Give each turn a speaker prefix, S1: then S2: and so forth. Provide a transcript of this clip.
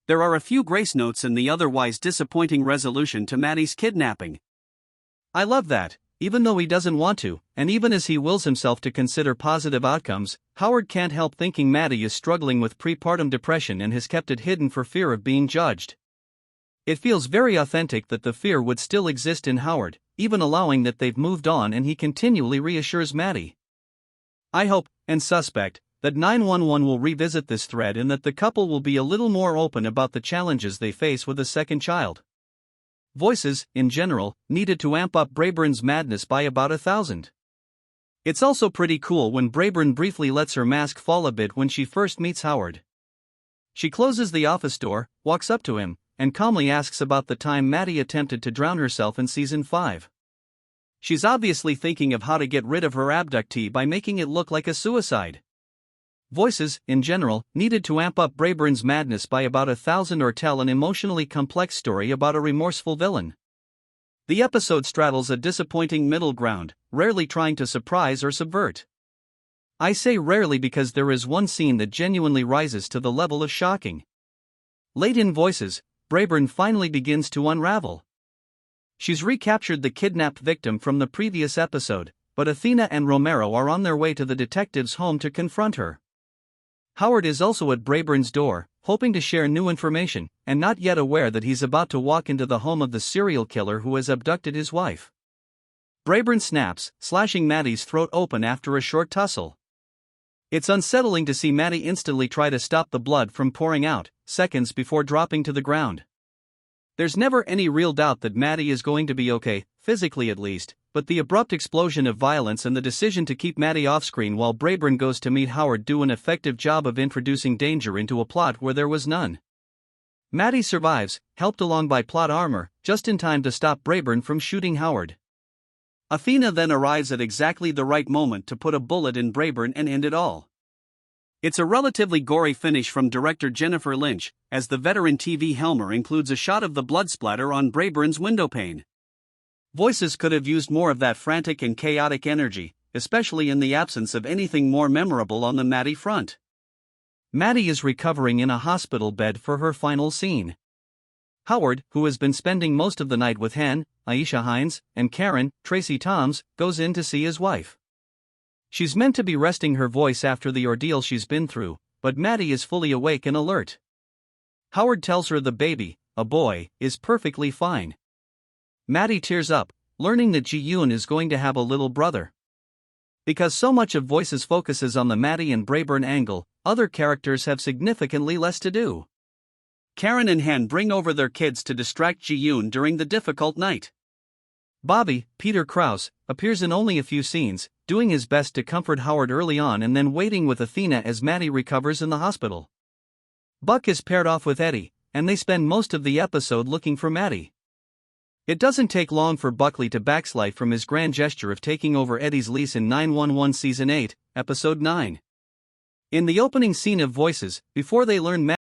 S1: There are a few grace notes in the otherwise disappointing resolution to Maddie's kidnapping.
S2: I love that, even though he doesn't want to, and even as he wills himself to consider positive outcomes, Howard can't help thinking Maddie is struggling with prepartum depression and has kept it hidden for fear of being judged. It feels very authentic that the fear would still exist in Howard, even allowing that they've moved on, and he continually reassures Maddie. I hope, and suspect, that 911 will revisit this thread and that the couple will be a little more open about the challenges they face with a second child. Voices, in general, needed to amp up Braeburn's madness by about 1,000. It's also pretty cool when Braeburn briefly lets her mask fall a bit when she first meets Howard. She closes the office door, walks up to him, and calmly asks about the time Maddie attempted to drown herself in season 5. She's obviously thinking of how to get rid of her abductee by making it look like a suicide. Voices, in general, needed to amp up Braeburn's madness by about 1,000 or tell an emotionally complex story about a remorseful villain. The episode straddles a disappointing middle ground, rarely trying to surprise or subvert. I say rarely because there is one scene that genuinely rises to the level of shocking. Late in Voices, Braeburn finally begins to unravel. She's recaptured the kidnapped victim from the previous episode, but Athena and Romero are on their way to the detective's home to confront her. Howard is also at Braeburn's door, hoping to share new information, and not yet aware that he's about to walk into the home of the serial killer who has abducted his wife. Braeburn snaps, slashing Maddie's throat open after a short tussle. It's unsettling to see Maddie instantly try to stop the blood from pouring out, seconds before dropping to the ground. There's never any real doubt that Maddie is going to be okay, physically at least, but the abrupt explosion of violence and the decision to keep Maddie off-screen while Braeburn goes to meet Howard do an effective job of introducing danger into a plot where there was none. Maddie survives, helped along by plot armor, just in time to stop Braeburn from shooting Howard. Athena then arrives at exactly the right moment to put a bullet in Braeburn and end it all. It's a relatively gory finish from director Jennifer Lynch, as the veteran TV helmer includes a shot of the blood splatter on Braeburn's windowpane. Voices could have used more of that frantic and chaotic energy, especially in the absence of anything more memorable on the Maddie front. Maddie is recovering in a hospital bed for her final scene. Howard, who has been spending most of the night with Hen, Aisha Hines, and Karen, Tracy Toms, goes in to see his wife. She's meant to be resting her voice after the ordeal she's been through, but Maddie is fully awake and alert. Howard tells her the baby, a boy, is perfectly fine. Maddie tears up, learning that Ji-yoon is going to have a little brother. Because so much of Voices focuses on the Maddie and Braeburn angle, other characters have significantly less to do. Karen and Han bring over their kids to distract Ji-yoon during the difficult night. Bobby, Peter Krause, appears in only a few scenes, doing his best to comfort Howard early on and then waiting with Athena as Maddie recovers in the hospital. Buck is paired off with Eddie, and they spend most of the episode looking for Maddie. It doesn't take long for Buckley to backslide from his grand gesture of taking over Eddie's lease in 911 Season 8, Episode 9. In the opening scene of Voices, before they learn